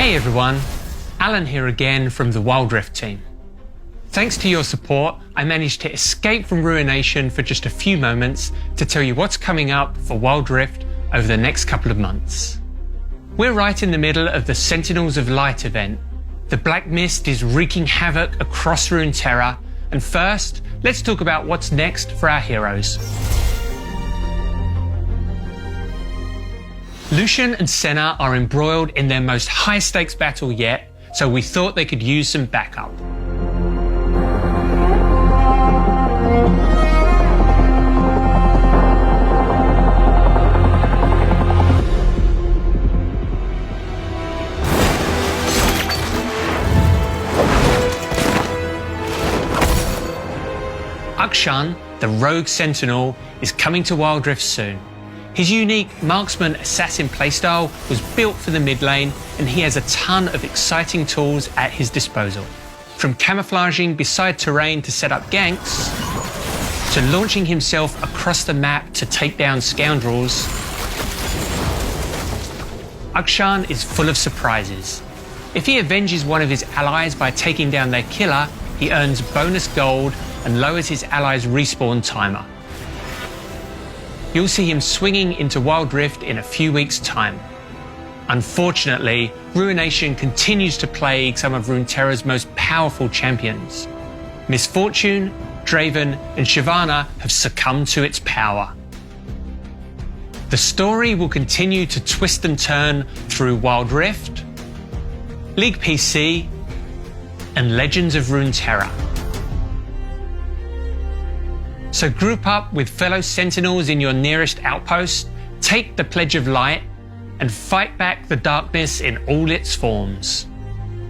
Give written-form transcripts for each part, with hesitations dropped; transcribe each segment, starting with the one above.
Hey everyone, Alan here again from the Wild Rift team. Thanks to your support, I managed to escape from Ruination for just a few moments to tell you what's coming up for Wild Rift over the next couple of months. We're right in the middle of the Sentinels of Light event. The Black Mist is wreaking havoc across Runeterra, and first, let's talk about what's next for our heroes. Lucian and Senna are embroiled in their most high-stakes battle yet, so we thought they could use some backup. Akshan, the rogue sentinel, is coming to Wild Rift soon. His unique marksman assassin playstyle was built for the mid lane, and he has a ton of exciting tools at his disposal. From camouflaging beside terrain to set up ganks, to launching himself across the map to take down scoundrels, Akshan is full of surprises. If he avenges one of his allies by taking down their killer, he earns bonus gold and lowers his allies' respawn timer. You'll see him swinging into Wild Rift in a few weeks' time. Unfortunately, Ruination continues to plague some of Runeterra's most powerful champions. Misfortune, Draven, and Shyvana have succumbed to its power. The story will continue to twist and turn through Wild Rift, League PC, and Legends of Runeterra. So group up with fellow sentinels in your nearest outpost, take the Pledge of Light, and fight back the darkness in all its forms.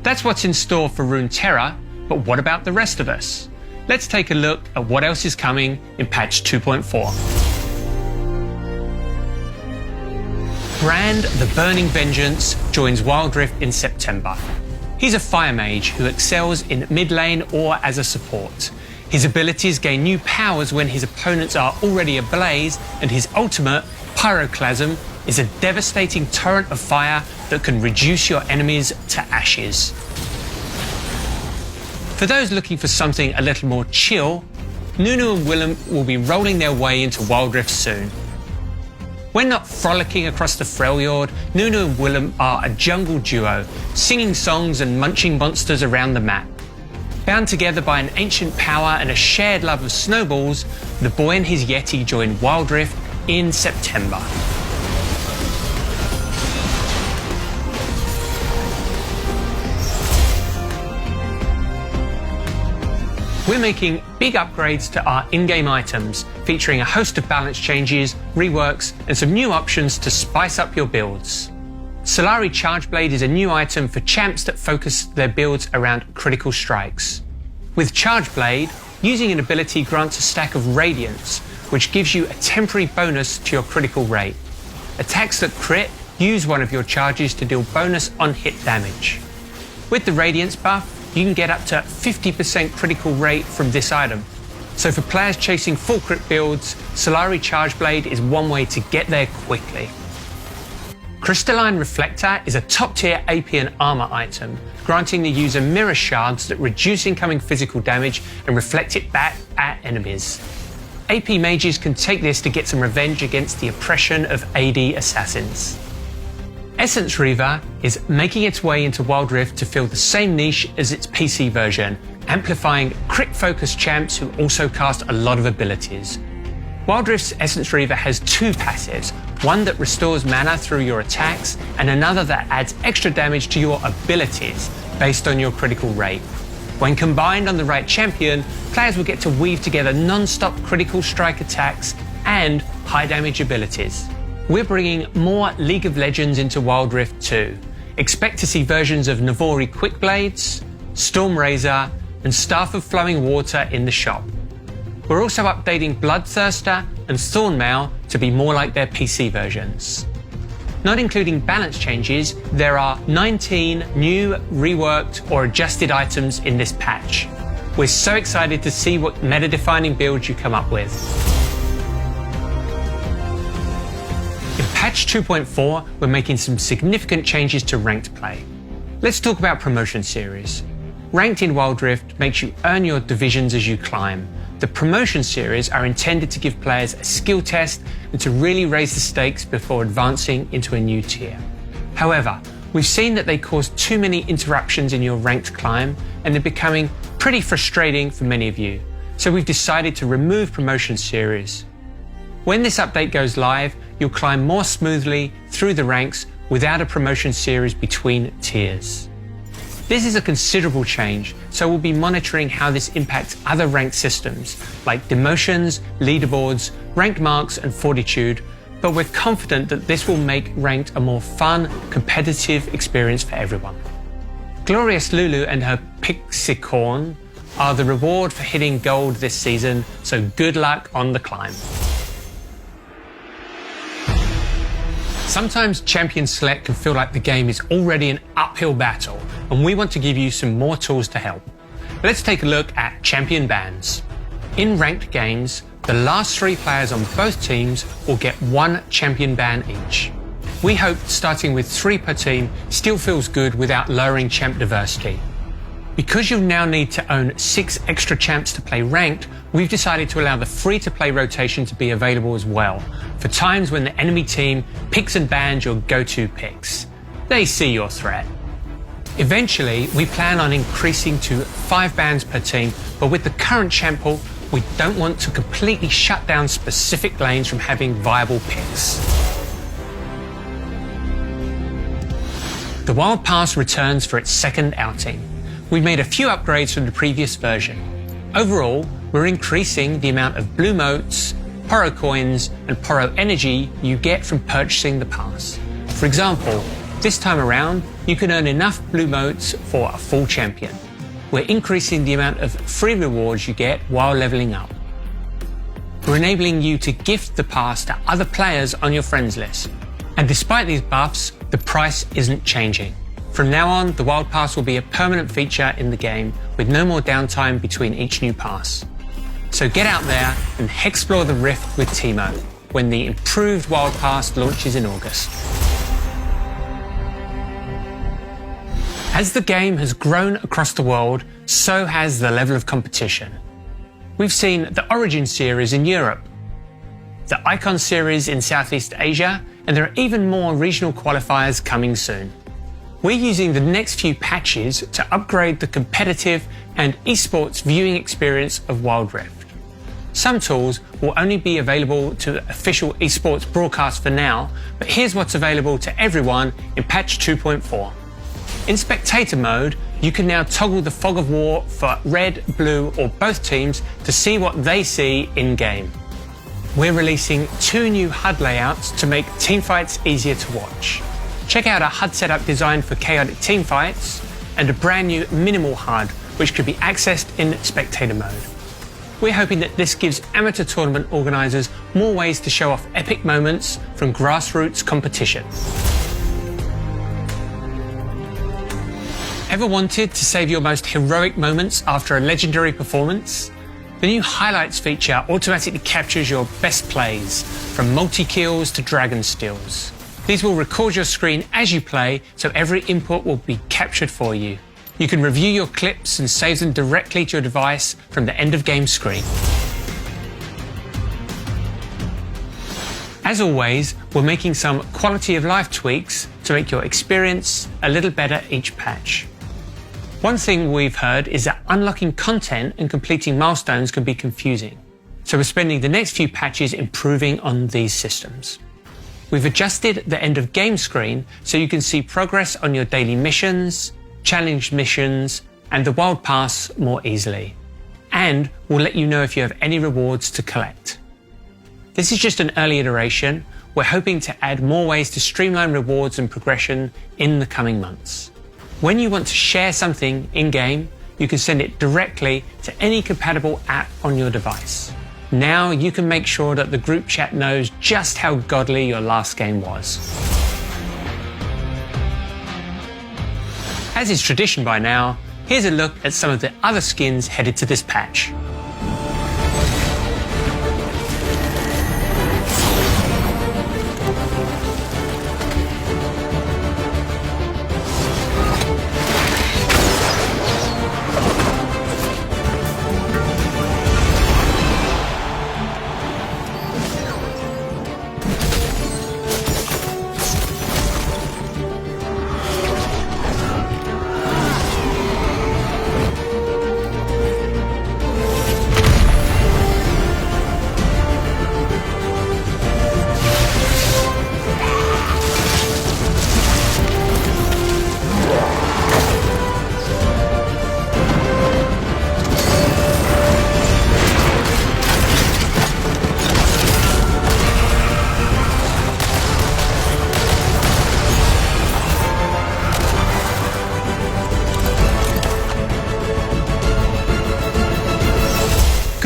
That's what's in store for Runeterra, but what about the rest of us? Let's take a look at what else is coming in patch 2.4. Brand the Burning Vengeance joins Wild Rift in September. He's a fire mage who excels in mid lane or as a support. His abilities gain new powers when his opponents are already ablaze, and his ultimate, Pyroclasm, is a devastating torrent of fire that can reduce your enemies to ashes. For those looking for something a little more chill, Nunu and Willem will be rolling their way into Wild Rift soon. When not frolicking across the Freljord, Nunu and Willem are a jungle duo, singing songs and munching monsters around the map. Bound together by an ancient power and a shared love of snowballs, the boy and his Yeti join Wild Rift in September. We're making big upgrades to our in-game items, featuring a host of balance changes, reworks, and some new options to spice up your builds. Solari Chargeblade is a new item for champs that focus their builds around critical strikes. With Chargeblade, using an ability grants a stack of Radiance, which gives you a temporary bonus to your critical rate. Attacks that crit use one of your charges to deal bonus on-hit damage. With the Radiance buff, you can get up to 50% critical rate from this item. So for players chasing full crit builds, Solari Chargeblade is one way to get there quickly. Crystalline Reflector is a top-tier AP and armor item, granting the user mirror shards that reduce incoming physical damage and reflect it back at enemies. AP mages can take this to get some revenge against the oppression of AD assassins. Essence Reaver is making its way into Wild Rift to fill the same niche as its PC version, amplifying crit-focused champs who also cast a lot of abilities. Wild Rift's Essence Reaver has two passives, one that restores mana through your attacks, and another that adds extra damage to your abilities based on your critical rate. When combined on the right champion, players will get to weave together non-stop critical strike attacks and high damage abilities. We're bringing more League of Legends into Wild Rift too. Expect to see versions of Navori Quickblades, Stormrazor, and Staff of Flowing Water in the shop. We're also updating Bloodthirster and Thornmail to be more like their PC versions. Not including balance changes, there are 19 new, reworked, or adjusted items in this patch. We're so excited to see what meta-defining builds you come up with. In patch 2.4, we're making some significant changes to ranked play. Let's talk about promotion series. Ranked in Wild Rift makes you earn your divisions as you climb. The promotion series are intended to give players a skill test and to really raise the stakes before advancing into a new tier. However, we've seen that they cause too many interruptions in your ranked climb, and they're becoming pretty frustrating for many of you. So we've decided to remove promotion series. When this update goes live, you'll climb more smoothly through the ranks without a promotion series between tiers. This is a considerable change, so we'll be monitoring how this impacts other ranked systems like demotions, leaderboards, rank marks, and fortitude, but we're confident that this will make ranked a more fun, competitive experience for everyone. Glorious Lulu and her Pixicorn are the reward for hitting gold this season, so good luck on the climb. Sometimes Champion Select can feel like the game is already an uphill battle, and we want to give you some more tools to help. Let's take a look at Champion Bans. In ranked games, the last 3 players on both teams will get 1 champion ban each. We hope starting with 3 per team still feels good without lowering champ diversity. Because you'll now need to own 6 extra champs to play ranked, we've decided to allow the free-to-play rotation to be available as well, for times when the enemy team picks and bans your go-to picks. They see your threat. Eventually, we plan on increasing to 5 bans per team, but with the current champ pool, we don't want to completely shut down specific lanes from having viable picks. The Wild Pass returns for its second outing. We've made a few upgrades from the previous version. Overall, we're increasing the amount of blue motes, Poro coins, and Poro energy you get from purchasing the pass. For example, this time around, you can earn enough blue motes for a full champion. We're increasing the amount of free rewards you get while leveling up. We're enabling you to gift the pass to other players on your friends list. And despite these buffs, the price isn't changing. From now on, the Wild Pass will be a permanent feature in the game with no more downtime between each new pass. So get out there and explore the Rift with Teemo when the improved Wild Pass launches in August. As the game has grown across the world, so has the level of competition. We've seen the Origin series in Europe, the Icon series in Southeast Asia, and there are even more regional qualifiers coming soon. We're using the next few patches to upgrade the competitive and esports viewing experience of Wild Rift. Some tools will only be available to official esports broadcasts for now, but here's what's available to everyone in patch 2.4. In spectator mode, you can now toggle the fog of war for red, blue, or both teams to see what they see in-game. We're releasing 2 new HUD layouts to make teamfights easier to watch. Check out our HUD setup designed for chaotic teamfights, and a brand new minimal HUD, which could be accessed in spectator mode. We're hoping that this gives amateur tournament organisers more ways to show off epic moments from grassroots competition. Ever wanted to save your most heroic moments after a legendary performance? The new Highlights feature automatically captures your best plays, from multi-kills to dragon steals. These will record your screen as you play, so every input will be captured for you. You can review your clips and save them directly to your device from the end of game screen. As always, we're making some quality of life tweaks to make your experience a little better each patch. One thing we've heard is that unlocking content and completing milestones can be confusing, so we're spending the next few patches improving on these systems. We've adjusted the end of game screen so you can see progress on your daily missions, challenge missions, and the Wild Pass more easily. And we'll let you know if you have any rewards to collect. This is just an early iteration. We're hoping to add more ways to streamline rewards and progression in the coming months. When you want to share something in-game, you can send it directly to any compatible app on your device. Now you can make sure that the group chat knows just how godly your last game was. As is tradition by now, here's a look at some of the other skins headed to this patch.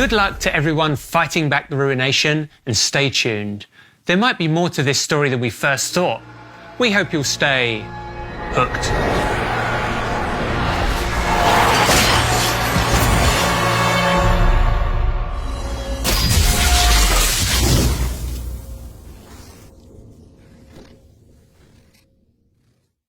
Good luck to everyone fighting back the Ruination, and stay tuned. There might be more to this story than we first thought. We hope you'll stay hooked.